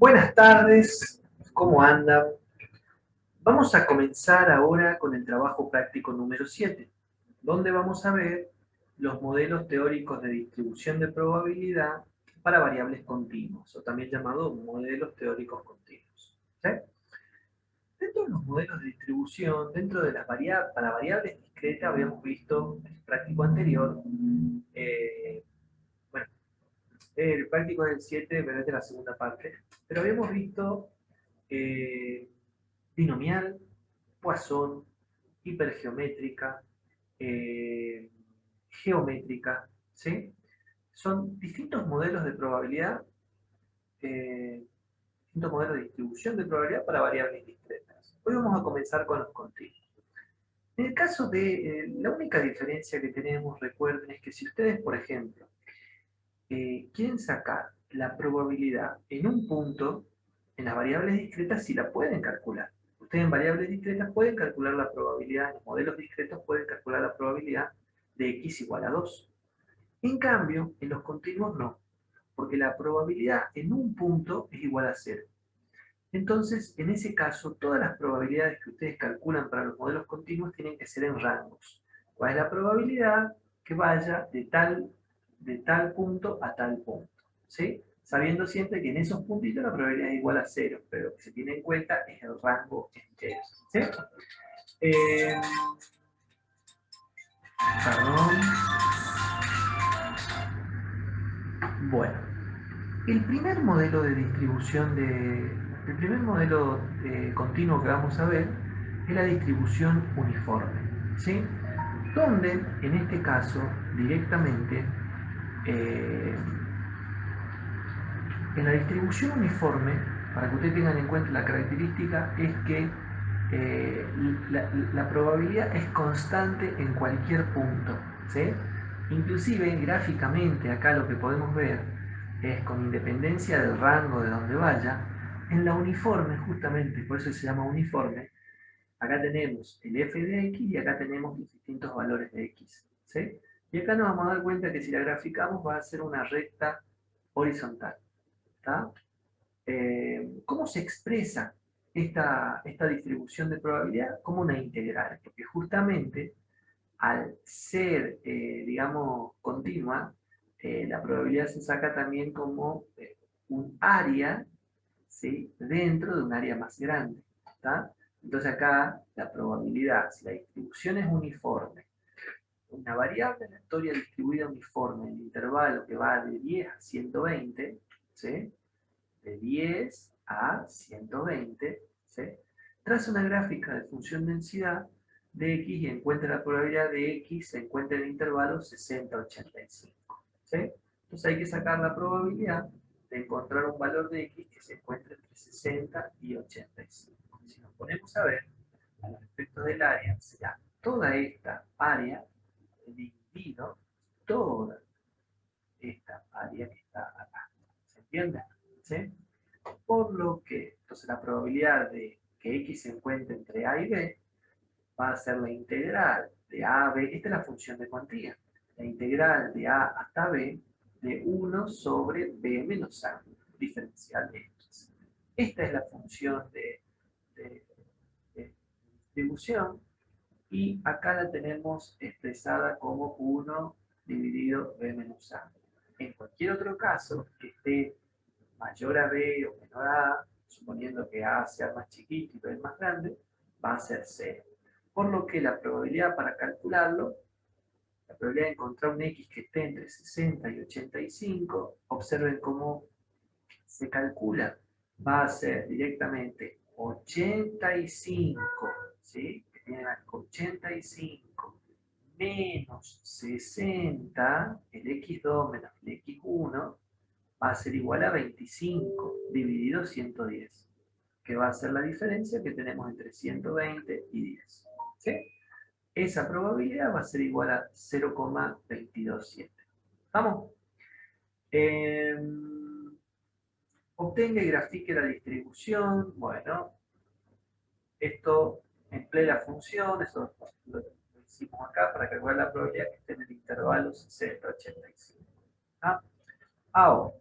Buenas tardes, ¿cómo andan? Vamos a comenzar ahora con el trabajo práctico número 7, donde vamos a ver los modelos teóricos de distribución de probabilidad para variables continuas, o también llamados modelos teóricos continuos. ¿Sí? Dentro de los modelos de distribución, dentro de las variables, para variables discretas, habíamos visto en el práctico anterior, eh, bueno, el práctico del 7, pero es de la segunda parte, pero habíamos visto eh, binomial, Poisson, hipergeométrica, eh, geométrica, ¿sí? Son distintos modelos de probabilidad, eh, distintos modelos de distribución de probabilidad para variables discretas. Hoy vamos a comenzar con los continuos. En el caso de la única diferencia que tenemos, recuerden, es que si ustedes, por ejemplo, quieren sacar la probabilidad en un punto, en las variables discretas sí la pueden calcular. Ustedes en variables discretas pueden calcular la probabilidad, en los modelos discretos pueden calcular la probabilidad de x igual a 2. En cambio, en los continuos no, porque la probabilidad en un punto es igual a 0. Entonces, en ese caso, todas las probabilidades que ustedes calculan para los modelos continuos tienen que ser en rangos. ¿Cuál es la probabilidad que vaya de tal punto a tal punto? ¿Sí? Sabiendo siempre que en esos puntitos la probabilidad es igual a 0, pero lo que se tiene en cuenta es el rango entero. ¿Sí? Eh, perdón. Bueno, el primer modelo de distribución el primer modelo continuo que vamos a ver es la distribución uniforme, ¿sí? Donde, en este caso, directamente, eh, en la distribución uniforme, para que ustedes tengan en cuenta la característica, es que eh, la probabilidad es constante en cualquier punto, ¿sí? Inclusive, gráficamente, acá lo que podemos ver es con independencia del rango de donde vaya, en la uniforme, justamente, por eso se llama uniforme, acá tenemos el f de x y acá tenemos los distintos valores de x, ¿sí? Y acá nos vamos a dar cuenta que si la graficamos va a ser una recta horizontal, ¿está? ¿Cómo se expresa esta distribución de probabilidad? Como una integral, porque justamente al ser, digamos, continua, la probabilidad se saca también como un área, ¿sí? Dentro de un área más grande. ¿Está? Entonces acá la probabilidad, si la distribución es uniforme, una variable aleatoria distribuida uniforme en el intervalo que va de 10 a 120, ¿sí? De 10 a 120, ¿sí? Traza una gráfica de función densidad de x y encuentra la probabilidad de x, se encuentra en el intervalo 60-85. ¿Sí? Entonces hay que sacar la probabilidad de encontrar un valor de x que se encuentre entre 60 y 85. Si nos ponemos a ver, a los efectos del área, será toda esta área dividido toda esta área que está acá. ¿Se entiende? ¿Sí? Por lo que, entonces la probabilidad de que x se encuentre entre a y b va a ser la integral de a a b, esta es la función de cuantía, la integral de a hasta b de 1 sobre b menos a, diferencial de x. Esta es la función de, de distribución y acá la tenemos expresada como 1 dividido b menos a. En cualquier otro caso que esté mayor a B o menor a A, suponiendo que A sea más chiquito y B más grande, va a ser 0. Por lo que la probabilidad para calcularlo, la probabilidad de encontrar un X que esté entre 60 y 85, observen cómo se calcula. Va a ser directamente 85, ¿sí? Que tiene 85 menos 60, el x2 menos el x1, va a ser igual a 25 dividido 110, que va a ser la diferencia que tenemos entre 120 y 10. ¿Sí? Esa probabilidad va a ser igual a 0,227. ¿Vamos? Eh, obtenga y grafique la distribución. Bueno, esto emplea la función, eso lo hicimos acá para calcular la probabilidad que esté en el intervalo 60-85. ¿Ah? Ahora,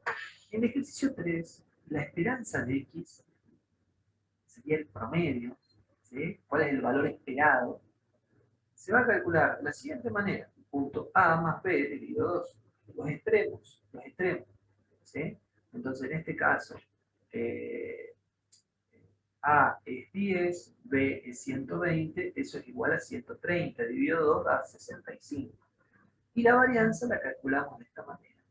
en el ejercicio 3, la esperanza de X sería el promedio, ¿sí? ¿Cuál es el valor esperado? Se va a calcular de la siguiente manera: punto A más B dividido 2, los extremos, ¿sí? Entonces, en este caso, eh, A es 10, B es 120, eso es igual a 130, dividido 2 da 65. Y la varianza la calculamos de esta manera,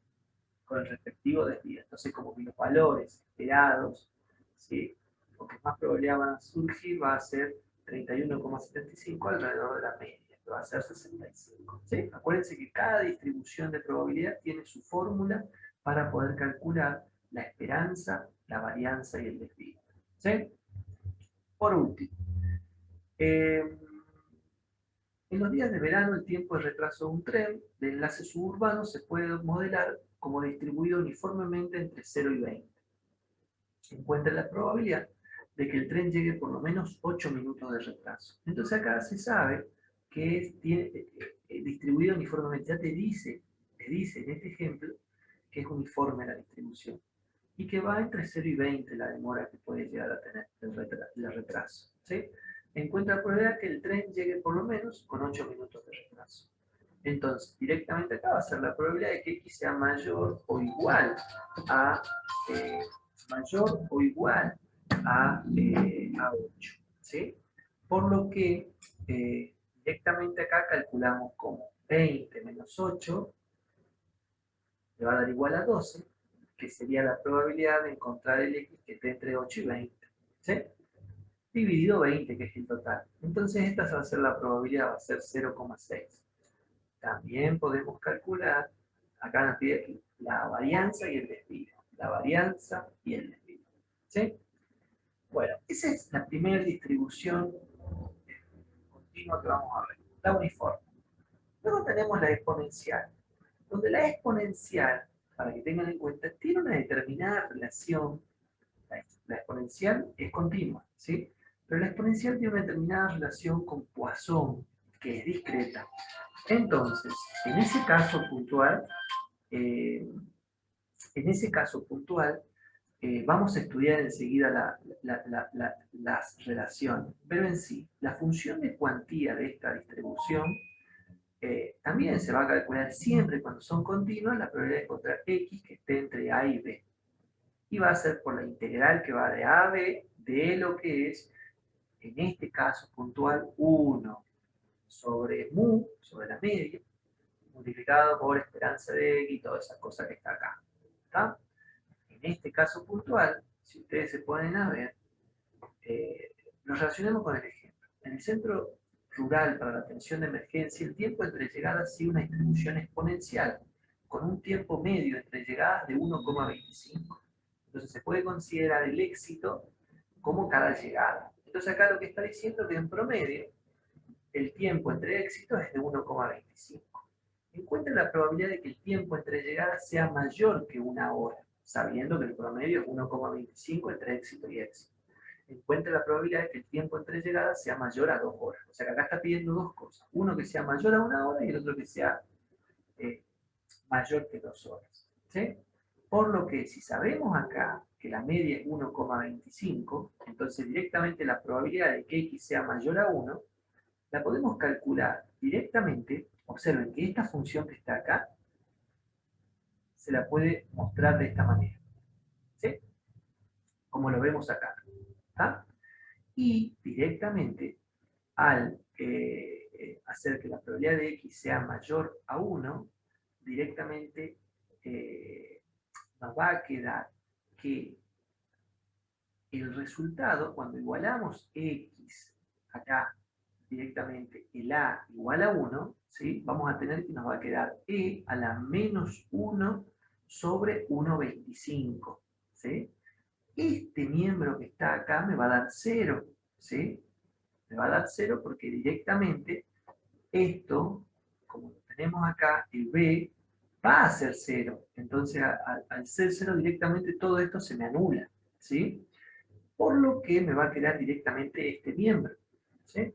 con el respectivo desvío. Entonces, como que los valores esperados, ¿sí?, o que más probabilidad van a surgir, va a ser 31,75 alrededor de la media, que va a ser 65. ¿Sí? Acuérdense que cada distribución de probabilidad tiene su fórmula para poder calcular la esperanza, la varianza y el desvío. ¿Sí? Por último, en los días de verano, el tiempo de retraso de un tren de enlace suburbano se puede modelar como distribuido uniformemente entre 0 y 20. Encuentra la probabilidad de que el tren llegue por lo menos 8 minutos de retraso. Entonces acá se sabe que tiene, distribuido uniformemente. Ya te dice en este ejemplo que es uniforme la distribución y que va entre 0 y 20 la demora que puede llegar a tener el retraso. ¿Sí? Encuentra la probabilidad que el tren llegue por lo menos con 8 minutos de retraso. Entonces, directamente acá va a ser la probabilidad de que X sea mayor o igual a, eh, a 8. ¿Sí? Por lo que directamente acá calculamos como 20 menos 8 le va a dar igual a 12, que sería la probabilidad de encontrar el X que esté entre 8 y 20. ¿Sí? Dividido 20, que es el total. Entonces esta va a ser la probabilidad, va a ser 0,6. También podemos calcular, acá nos pide aquí, la varianza y el desvío. La varianza y el desvío. ¿Sí? Bueno, esa es la primera distribución continua que vamos a ver, la uniforme. Luego tenemos la exponencial, donde la exponencial, para que tengan en cuenta, tiene una determinada relación. La exponencial es continua, ¿sí? Pero la exponencial tiene una determinada relación con Poisson, que es discreta. Entonces, en ese caso puntual, eh, vamos a estudiar enseguida las relaciones, pero en sí, la función de cuantía de esta distribución también se va a calcular siempre cuando son continuas la probabilidad de encontrar X que esté entre A y B. Y va a ser por la integral que va de A a B de lo que es, en este caso puntual, 1 sobre mu, sobre la media, multiplicado por esperanza de X y toda esa cosa que está acá. ¿Está? En este caso puntual, si ustedes se ponen a ver, nos relacionemos con el ejemplo. En el centro rural para la atención de emergencia, el tiempo entre llegadas sigue una distribución exponencial, con un tiempo medio entre llegadas de 1,25. Entonces se puede considerar el éxito como cada llegada. Entonces acá lo que está diciendo es que en promedio el tiempo entre éxitos es de 1,25. Encuentra la probabilidad de que el tiempo entre llegadas sea mayor que una hora, sabiendo que el promedio es 1,25 entre éxito y éxito. Encuentra la probabilidad de que el tiempo entre llegadas sea mayor a 2 horas. O sea que acá está pidiendo dos cosas. Uno que sea mayor a una hora y el otro que sea mayor que 2 horas. ¿Sí? Por lo que si sabemos acá que la media es 1,25, entonces directamente la probabilidad de que X sea mayor a 1, la podemos calcular directamente. Observen que esta función que está acá se la puede mostrar de esta manera. ¿Sí? Como lo vemos acá. ¿Está? Y directamente al hacer que la probabilidad de X sea mayor a 1, directamente nos va a quedar que el resultado, cuando igualamos X acá directamente, el A igual a 1, ¿sí? Vamos a tener que nos va a quedar E a la menos 1 sobre 1,25. ¿Sí? Este miembro que está acá me va a dar 0. ¿Sí? Me va a dar 0 porque directamente esto, como lo tenemos acá, el B va a ser 0. Entonces, al ser 0 directamente todo esto se me anula. ¿Sí? Por lo que me va a quedar directamente este miembro. ¿Sí?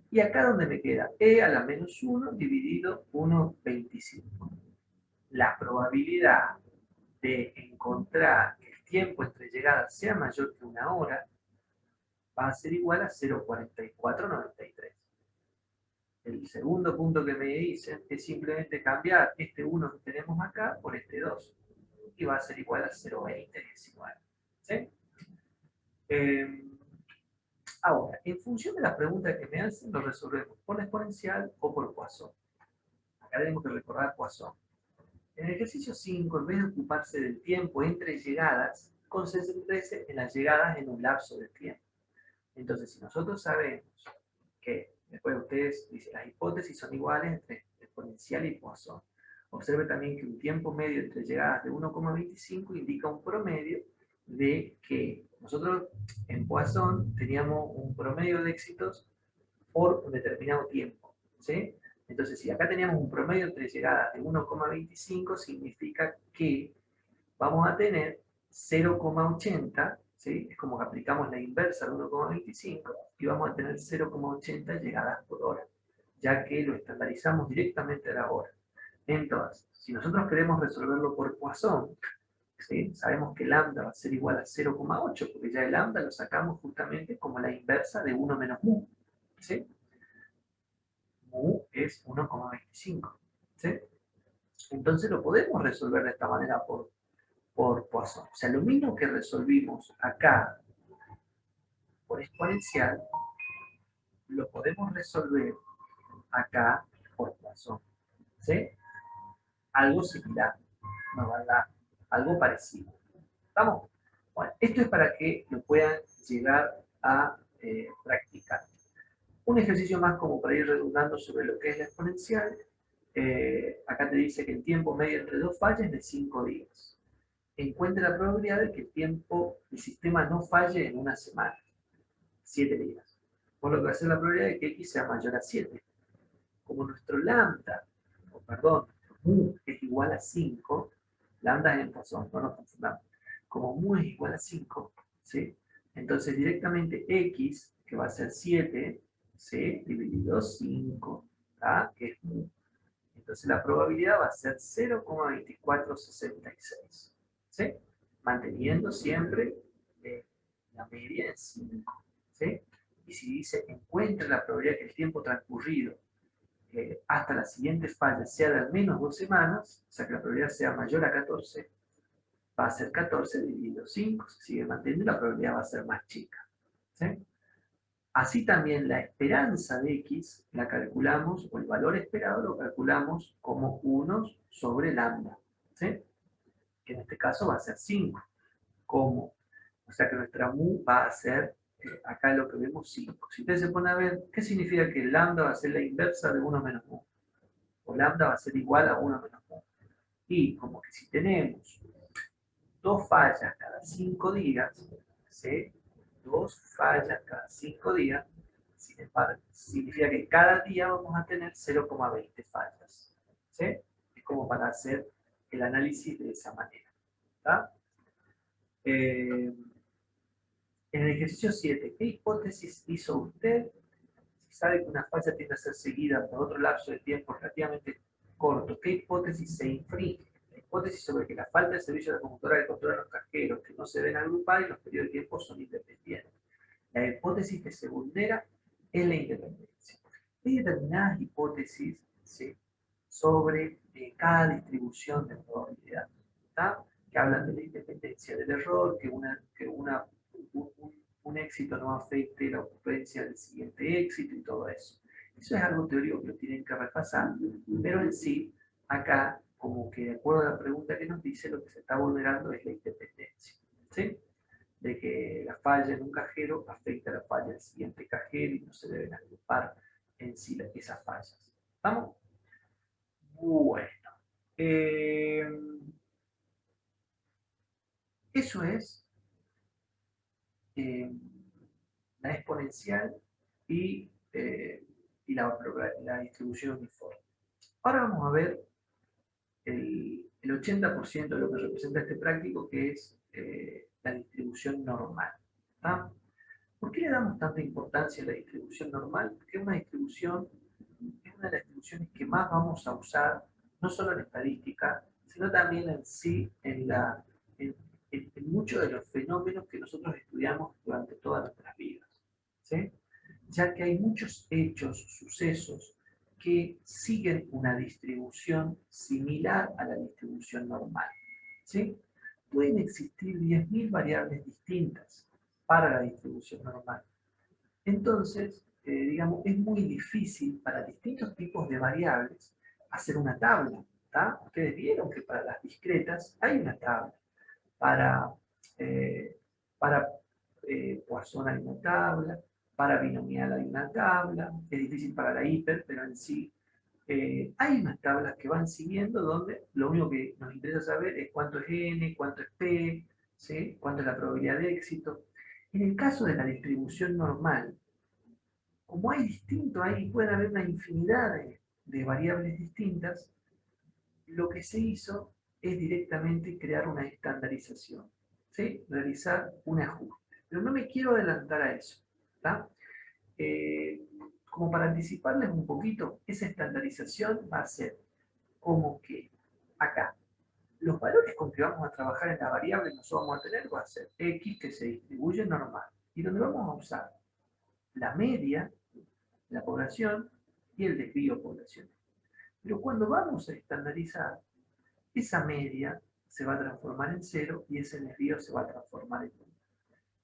Y acá donde me queda E a la menos 1 dividido 1,25. La probabilidad de encontrar el tiempo entre llegadas sea mayor que 1 hora, va a ser igual a 0,4493. El segundo punto que me dicen es simplemente cambiar este 1 que tenemos acá por este 2. Y va a ser igual a 0,2019. ¿Sí? Ahora, en función de las preguntas que me hacen, lo resolvemos por la exponencial o por Poisson. Acá tenemos que recordar Poisson. En el ejercicio 5, en vez de ocuparse del tiempo entre llegadas, concéntrense en las llegadas en un lapso de tiempo. Entonces, si nosotros sabemos que, después ustedes dicen, las hipótesis son iguales entre exponencial y Poisson. Observe también que un tiempo medio entre llegadas de 1,25 indica un promedio de que nosotros en Poisson teníamos un promedio de éxitos por un determinado tiempo. ¿Sí? Entonces, si acá teníamos un promedio entre llegadas de 1,25, significa que vamos a tener 0,80, ¿sí? Es como que aplicamos la inversa de 1,25 y vamos a tener 0,80 llegadas por hora, ya que lo estandarizamos directamente a la hora. Entonces, si nosotros queremos resolverlo por Poisson, ¿sí? Sabemos que lambda va a ser igual a 0,8, porque ya el lambda lo sacamos justamente como la inversa de 1 menos mu. ¿Sí? Mu es 1,25. ¿Sí? Entonces lo podemos resolver de esta manera por Poisson. O sea, lo mismo que resolvimos acá por exponencial, lo podemos resolver acá por Poisson. ¿Sí? Algo similar, nos va a dar algo parecido. ¿Estamos? Bueno, esto es para que lo puedan llegar a practicar. Un ejercicio más como para ir redundando sobre lo que es la exponencial. Acá te dice que el tiempo medio entre dos fallas es de 5 días. Encuentre la probabilidad de que el tiempo del sistema no falle en una semana, 7 días. Por lo que va a ser la probabilidad de que x sea mayor a 7. Como nuestro lambda, nuestro mu es igual a 5, lambda es en Poisson, no nos confundamos. Como mu es igual a 5, ¿sí? Entonces directamente x, que va a ser 7, ¿sí? Dividido 5, ¿tá? Que es mu. Entonces la probabilidad va a ser 0,2466, ¿sí? Manteniendo siempre la media en 5, ¿sí? Y si dice, encuentra la probabilidad que el tiempo transcurrido hasta la siguiente falla sea de al menos 2 semanas, o sea que la probabilidad sea mayor a 14, va a ser 14 dividido 5, se sigue manteniendo, la probabilidad va a ser más chica. ¿Sí? Así también la esperanza de x la calculamos, o el valor esperado lo calculamos como 1 sobre lambda, ¿sí? Que en este caso va a ser 5. ¿Cómo? O sea que nuestra mu va a ser, acá lo que vemos, 5. Si ustedes se ponen a ver, ¿qué significa que lambda va a ser la inversa de 1 menos mu? O lambda va a ser igual a 1 menos mu. Y como que si tenemos 2 fallas cada 5 días, ¿sí? 2 fallas cada 5 días, sin embargo, significa que cada día vamos a tener 0,20 fallas. ¿Sí? Es como para hacer el análisis de esa manera. ¿Tá? En el ejercicio 7, ¿qué hipótesis hizo usted? Si sabe que una falla tiende a ser seguida por otro lapso de tiempo relativamente corto, ¿qué hipótesis se infringe? La hipótesis sobre que la falta de servicio de la computadora que controla los cajeros que no se ven agrupar y los periodos de tiempo son independientes. La hipótesis que se vulnera es la independencia. Hay determinadas hipótesis, ¿sí?, sobre cada distribución de probabilidad, ¿tá? Que hablan de la independencia del error, que un éxito no afecte la ocurrencia del siguiente éxito y todo eso. Eso es algo teórico que lo tienen que repasar, pero en sí, acá, como que de acuerdo a la pregunta que nos dice, lo que se está vulnerando es la independencia, ¿sí? De que la falla en un cajero afecta a la falla del siguiente cajero y no se deben agrupar en sí esas fallas. ¿Estamos? Bueno. Eso es eh, la exponencial y, la distribución uniforme. Ahora vamos a ver el 80% de lo que representa este práctico, que es la distribución normal. ¿Tá? ¿Por qué le damos tanta importancia a la distribución normal? Porque es una distribución, es una de las distribuciones que más vamos a usar, no solo en estadística, sino también en sí, en muchos de los fenómenos que nosotros estudiamos durante todas nuestras vidas, ¿sí? Ya que hay muchos hechos, sucesos, que siguen una distribución similar a la distribución normal, ¿sí? Pueden existir 10.000 variables distintas para la distribución normal. Entonces, digamos, es muy difícil para distintos tipos de variables hacer una tabla. ¿Tá? Ustedes vieron que para las discretas hay una tabla. Para, eh, para Poisson hay una tabla, para binomial hay una tabla, es difícil para la hiper, pero en sí hay unas tablas que van siguiendo donde lo único que nos interesa saber es cuánto es n, cuánto es p, ¿sí? Cuánto es la probabilidad de éxito. En el caso de la distribución normal, como hay distinto, ahí puede haber una infinidad de variables distintas, lo que se hizo es directamente crear una estandarización, ¿sí? Realizar un ajuste. Pero no me quiero adelantar a eso, ¿tá? Como para anticiparles un poquito, esa estandarización va a ser como que acá, los valores con que vamos a trabajar en la variable que nosotros vamos a tener va a ser x que se distribuye normal, y donde vamos a usar la media, la población y el desvío poblacional. Pero cuando vamos a estandarizar, esa media se va a transformar en 0 y ese desvío se va a transformar en 1.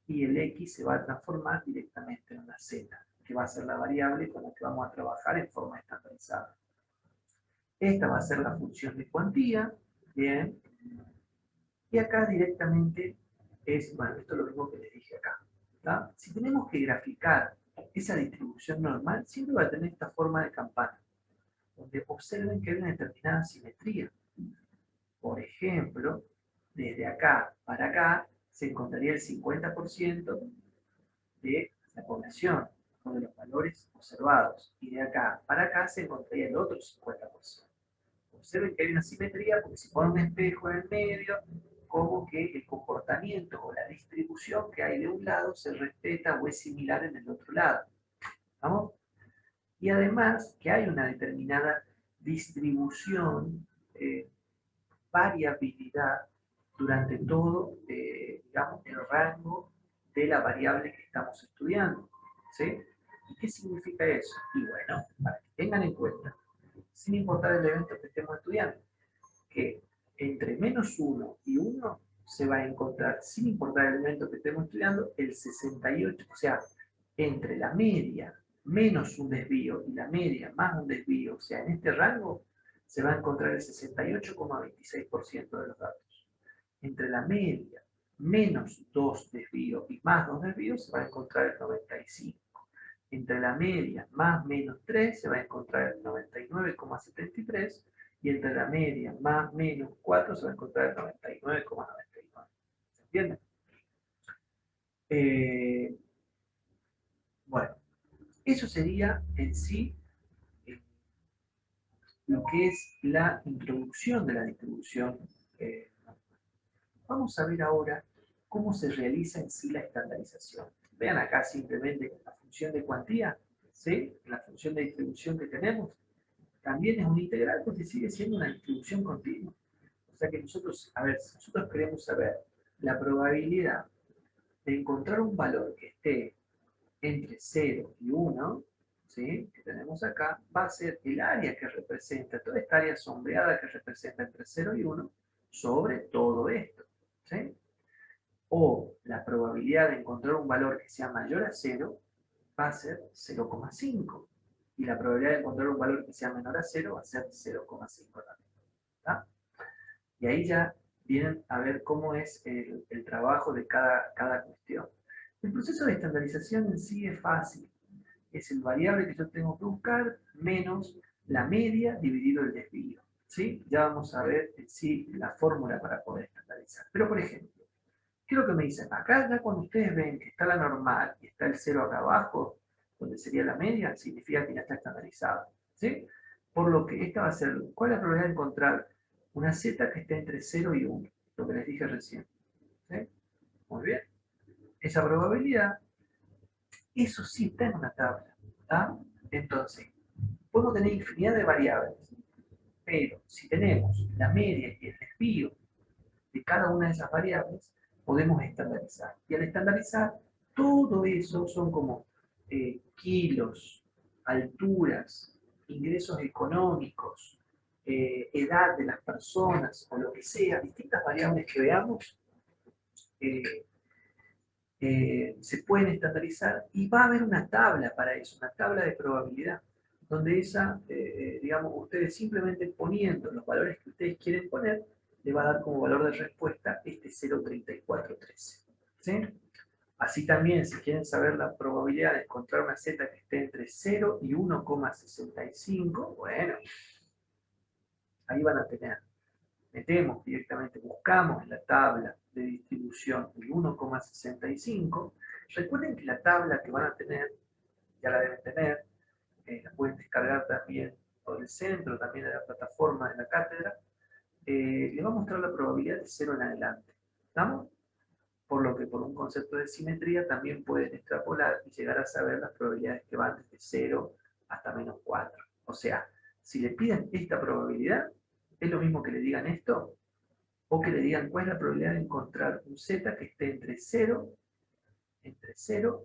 Y el x se va a transformar directamente en una z, que va a ser la variable con la que vamos a trabajar en forma estandarizada. Esta va a ser la función de cuantía, bien, y acá directamente es, bueno, esto es lo mismo que les dije acá. ¿Tá? Si tenemos que graficar esa distribución normal, siempre va a tener esta forma de campana, donde observen que hay una determinada simetría. Por ejemplo, desde acá para acá se encontraría el 50% de la población, o de los valores observados, y de acá para acá se encontraría el otro 50%. Observen que hay una simetría porque si ponen un espejo en el medio, como que el comportamiento o la distribución que hay de un lado se respeta o es similar en el otro lado. ¿Vamos? Y además que hay una determinada distribución, variabilidad durante todo, digamos, el rango de la variable que estamos estudiando. ¿Sí? ¿Y qué significa eso? Y bueno, para que tengan en cuenta, sin importar el evento que estemos estudiando, que entre -1 y 1 se va a encontrar, sin importar el elemento que estemos estudiando, el 68, o sea, entre la media menos un desvío y la media más un desvío, o sea, en este rango se va a encontrar el 68,26% de los datos. Entre la media menos 2 desvíos y más 2 desvíos se va a encontrar el 95. Entre la media más menos 3 se va a encontrar el 99,73 y entre la media más menos 4 se va a encontrar el 99,99. ¿Se entiende? Bueno, eso sería en sí lo que es la introducción de la distribución. Vamos a ver ahora cómo se realiza en sí la estandarización. Vean acá simplemente la función de cuantía, ¿sí? La función de distribución que tenemos, también es una integral porque sigue siendo una distribución continua. O sea que nosotros, a ver, si nosotros queremos saber la probabilidad de encontrar un valor que esté entre 0 y 1, ¿sí? Que tenemos acá, va a ser el área que representa, toda esta área sombreada que representa entre 0 y 1, sobre todo esto. ¿Sí? O la probabilidad de encontrar un valor que sea mayor a 0 va a ser 0,5. Y la probabilidad de encontrar un valor que sea menor a 0 va a ser 0,5 también. ¿Tá? Y ahí ya vienen a ver cómo es el trabajo de cada cuestión. El proceso de estandarización en sí es fácil. Es el variable que yo tengo que buscar menos la media dividido el desvío. ¿Sí? Ya vamos a ver en sí la fórmula para poder estandarizar. Pero por ejemplo, ¿qué es lo que me dicen? Acá ya cuando ustedes ven que está la normal y está el 0 acá abajo, donde sería la media, significa que ya está estandarizado. ¿Sí? Por lo que esta va a ser, ¿cuál es la probabilidad de encontrar una z que esté entre 0 y 1? Lo que les dije recién. ¿Sí? Muy bien. Esa probabilidad, eso sí está en una tabla. ¿Tá? Entonces, podemos tener infinidad de variables, pero si tenemos la media y el desvío de cada una de esas variables, podemos estandarizar. Y al estandarizar, todo eso son como kilos, alturas, ingresos económicos, edad de las personas, o lo que sea, distintas variables que veamos, eh, se pueden estandarizar y va a haber una tabla para eso, una tabla de probabilidad, donde esa, digamos, ustedes simplemente poniendo los valores que ustedes quieren poner, le va a dar como valor de respuesta este 0,3413. ¿Sí? Así también, si quieren saber la probabilidad de encontrar una z que esté entre 0 y 1,65, bueno, ahí van a tener, metemos directamente, buscamos en la tabla de distribución el 1,65. Recuerden que la tabla que van a tener, ya la deben tener, la pueden descargar también por el centro, también de la plataforma de la cátedra, le va a mostrar la probabilidad de 0 en adelante. ¿Estamos? Por lo que por un concepto de simetría también pueden extrapolar y llegar a saber las probabilidades que van desde 0 hasta -4. O sea, si le piden esta probabilidad, es lo mismo que le digan esto, o que le digan cuál es la probabilidad de encontrar un z que esté entre 0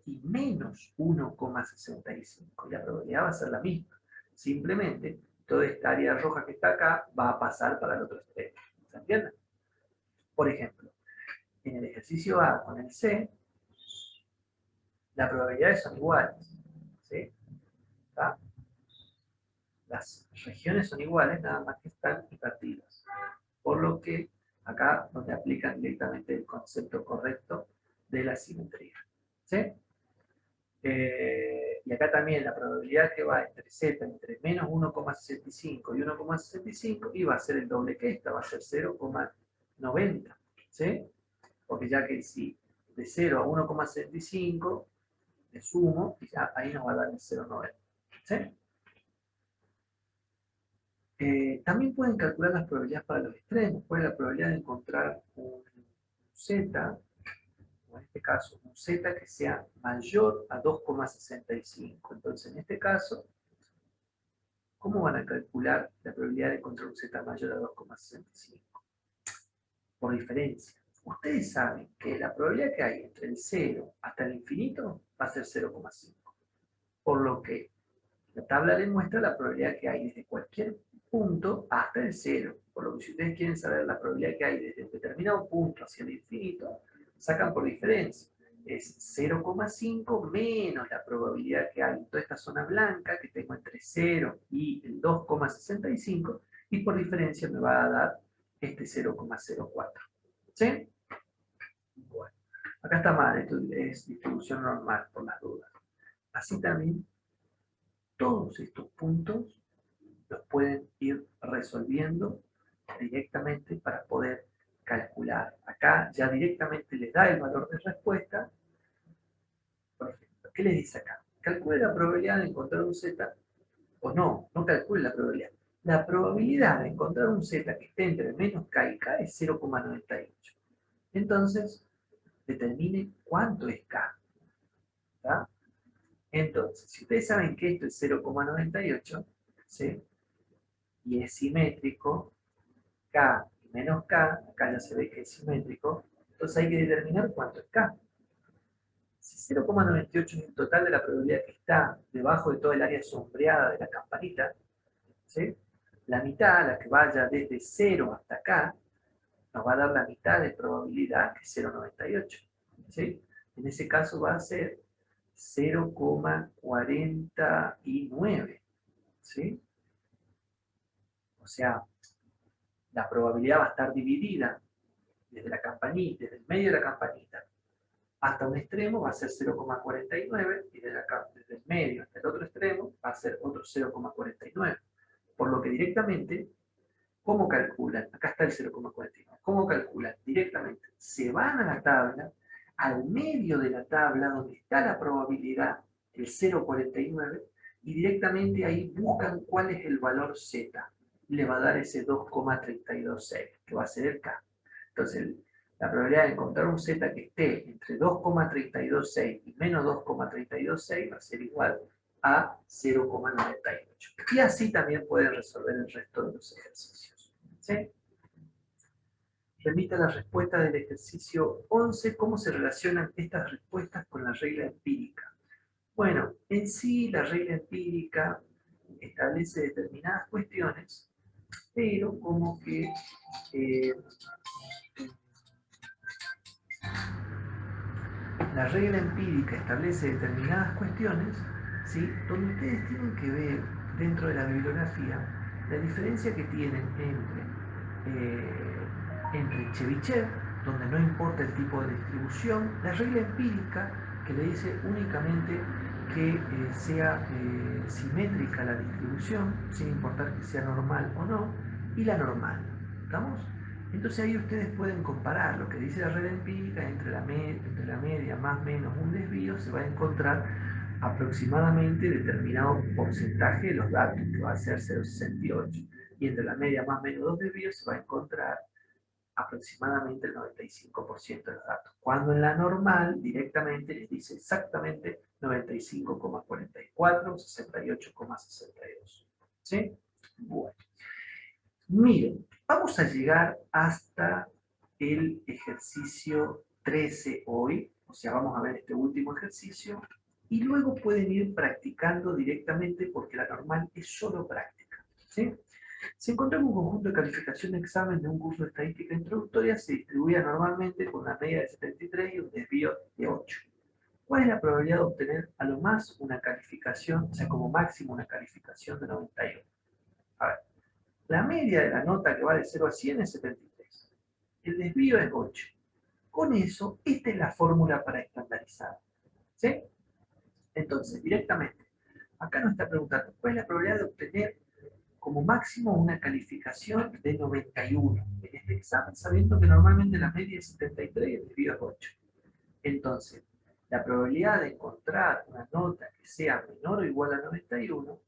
y menos 1,65. Y la probabilidad va a ser la misma. Simplemente, toda esta área roja que está acá va a pasar para el otro extremo. ¿Se entiende? Por ejemplo, en el ejercicio A con el C, las probabilidades son iguales. ¿Sí? ¿Está? Las regiones son iguales, nada más que están invertidas. Por lo que acá donde aplican directamente el concepto correcto de la simetría. ¿Sí? Y acá también la probabilidad que va entre z, entre menos 1,65 y 1,65, y va a ser el doble que esta, va a ser 0,90. ¿Sí? Porque ya que si de 0 a 1,65 le sumo, y ya ahí nos va a dar el 0,90. ¿Sí? También pueden calcular las probabilidades para los extremos. ¿Cuál es la probabilidad de encontrar un z, o en este caso un z que sea mayor a 2,65? Entonces, en este caso, ¿cómo van a calcular la probabilidad de encontrar un z mayor a 2,65? Por diferencia. Ustedes saben que la probabilidad que hay entre el 0 hasta el infinito va a ser 0,5. Por lo que la tabla les muestra la probabilidad que hay desde cualquier punto hasta el 0. Por lo que si ustedes quieren saber la probabilidad que hay desde un determinado punto hacia el infinito, sacan por diferencia. Es 0,5 menos la probabilidad que hay en toda esta zona blanca que tengo entre 0 y el 2,65, y por diferencia me va a dar este 0,04. ¿Sí? Bueno, acá está mal, esto es distribución normal por las dudas. Así también, todos estos puntos los pueden ir resolviendo directamente para poder calcular. Acá ya directamente les da el valor de respuesta. Perfecto. ¿Qué les dice acá? Calcule la probabilidad de encontrar un z, o no, no calcule la probabilidad. La probabilidad de encontrar un z que esté entre menos k y k es 0,98. Entonces, determine cuánto es k. ¿Tá? Entonces, si ustedes saben que esto es 0,98, ¿sí? Y es simétrico, k y menos k, acá ya se ve que es simétrico, entonces hay que determinar cuánto es k. Si 0,98 es el total de la probabilidad que está debajo de toda el área sombreada de la campanita, ¿sí? La mitad, la que vaya desde 0 hasta acá, nos va a dar la mitad de probabilidad, que es 0,98. ¿Sí? En ese caso va a ser 0,49. ¿Sí? O sea, la probabilidad va a estar dividida desde la campanita, desde el medio de la campanita hasta un extremo va a ser 0,49, y desde el medio hasta el otro extremo va a ser otro 0,49. Por lo que directamente, ¿cómo calculan? Acá está el 0,49. ¿Cómo calculan? Directamente se van a la tabla, al medio de la tabla donde está la probabilidad, el 0,49, y directamente ahí buscan cuál es el valor z. Le va a dar ese 2,326, que va a ser el k. Entonces, la probabilidad de encontrar un z que esté entre 2,326 y menos 2,326 va a ser igual a 0,98. Y así también pueden resolver el resto de los ejercicios. ¿Sí? remite a la respuesta del ejercicio 11, ¿cómo se relacionan estas respuestas con la regla empírica? Bueno, en sí la regla empírica establece determinadas cuestiones, pero como que eh, la regla empírica establece determinadas cuestiones, ¿sí? Donde ustedes tienen que ver dentro de la bibliografía la diferencia que tienen entre Chebyshev, donde no importa el tipo de distribución, la regla empírica que le dice únicamente que sea simétrica la distribución, sin importar que sea normal o no, y la normal. ¿Estamos? Entonces ahí ustedes pueden comparar lo que dice la regla empírica entre la media más o menos un desvío, se va a encontrar aproximadamente determinado porcentaje de los datos, que va a ser 0,68. Y entre la media más o menos dos desvíos se va a encontrar aproximadamente el 95% de los datos. Cuando en la normal directamente les dice exactamente 95,44, 68,62. ¿Sí? Bueno. Miren, vamos a llegar hasta el ejercicio 13 hoy, o sea, vamos a ver este último ejercicio, y luego pueden ir practicando directamente porque la normal es solo práctica. ¿Sí? Si encontramos un conjunto de calificación de examen de un curso de estadística introductoria, se distribuye normalmente con una media de 73 y un desvío de 8. ¿Cuál es la probabilidad de obtener a lo más una calificación, o sea, como máximo una calificación de 91? A ver. La media de la nota que va de 0 a 100 es 73. El desvío es 8. Con eso, esta es la fórmula para estandarizar. ¿Sí? Entonces, directamente, acá nos está preguntando, ¿cuál es la probabilidad de obtener como máximo una calificación de 91 en este examen, sabiendo que normalmente la media es 73 y el desvío es 8? Entonces, la probabilidad de encontrar una nota que sea menor o igual a 91,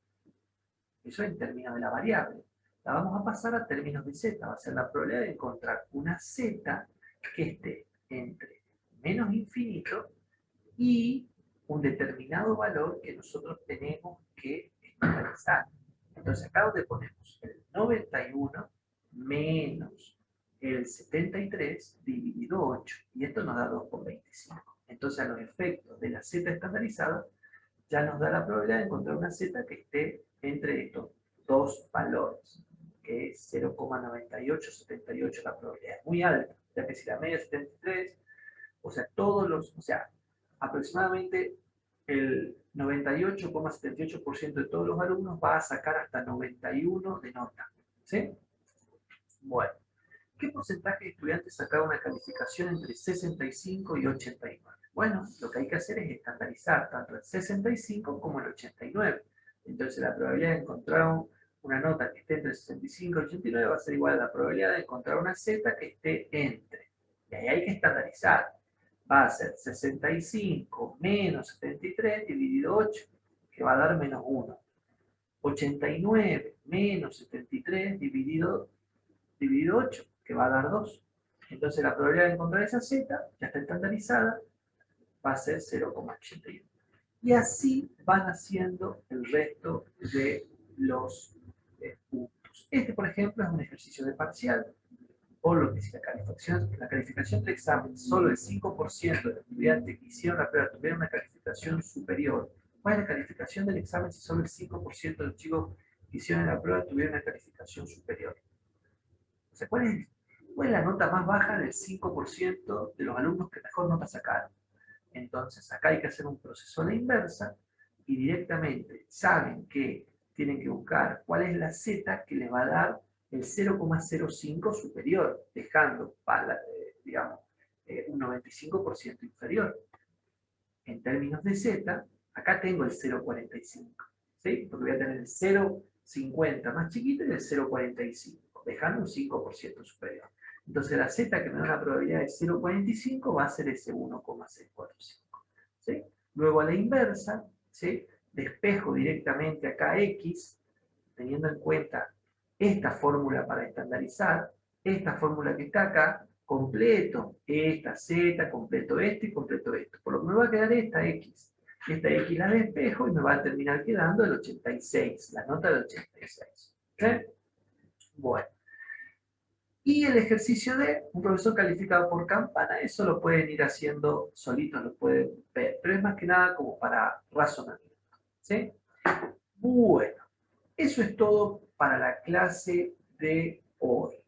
eso en términos de la variable, la vamos a pasar a términos de z. Va a ser la probabilidad de encontrar una z que esté entre menos infinito y un determinado valor que nosotros tenemos que estandarizar. Entonces, acá donde ponemos el 91 menos el 73 dividido 8, y esto nos da 2 por 25. Entonces, a los efectos de la z estandarizada, ya nos da la probabilidad de encontrar una z que esté entre estos dos valores, que es 0,9878 la probabilidad. Es muy alta, ya que si la media es 73, o sea, aproximadamente el 98,78% de todos los alumnos va a sacar hasta 91 de nota. ¿Sí? Bueno, ¿qué porcentaje de estudiantes sacaron una calificación entre 65 y 89? Bueno, lo que hay que hacer es estandarizar tanto el 65 como el 89. Entonces la probabilidad de encontrar una nota que esté entre 65 y 89 va a ser igual a la probabilidad de encontrar una z que esté entre. Y ahí hay que estandarizar. Va a ser 65 menos 73 dividido 8, que va a dar menos 1. 89 menos 73 dividido 8, que va a dar 2. Entonces la probabilidad de encontrar esa z, ya está estandarizada, va a ser 0,81. Y así van haciendo el resto de los puntos. Este, por ejemplo, es un ejercicio de parcial, por lo que si la calificación del examen, solo el 5% de los estudiantes que hicieron la prueba tuvieron una calificación superior. ¿Cuál es la calificación del examen si solo el 5% de los chicos que hicieron la prueba tuvieron una calificación superior? O sea, ¿cuál es la nota más baja del 5% de los alumnos que mejor nota sacaron? Entonces, acá hay que hacer un proceso a la inversa y directamente saben que tienen que buscar cuál es la z que les va a dar el 0,05 superior, dejando, digamos, un 95% inferior. En términos de z, acá tengo el 0,45, ¿sí? Porque voy a tener el 0,50 más chiquito y el 0,45, dejando un 5% superior. Entonces la z que me da una probabilidad de 0,45 va a ser ese 1,645. ¿Sí? Luego a la inversa, ¿sí? Despejo directamente acá x, teniendo en cuenta esta fórmula para estandarizar, esta fórmula que está acá, completo esta z, completo esto y completo esto. Por lo que me va a quedar esta x. Esta x la despejo y me va a terminar quedando el 86, la nota del 86. ¿Sí? Bueno. Y el ejercicio de un profesor calificado por campana, eso lo pueden ir haciendo solitos, lo pueden ver, pero es más que nada como para razonamiento. ¿Sí? Bueno, eso es todo para la clase de hoy.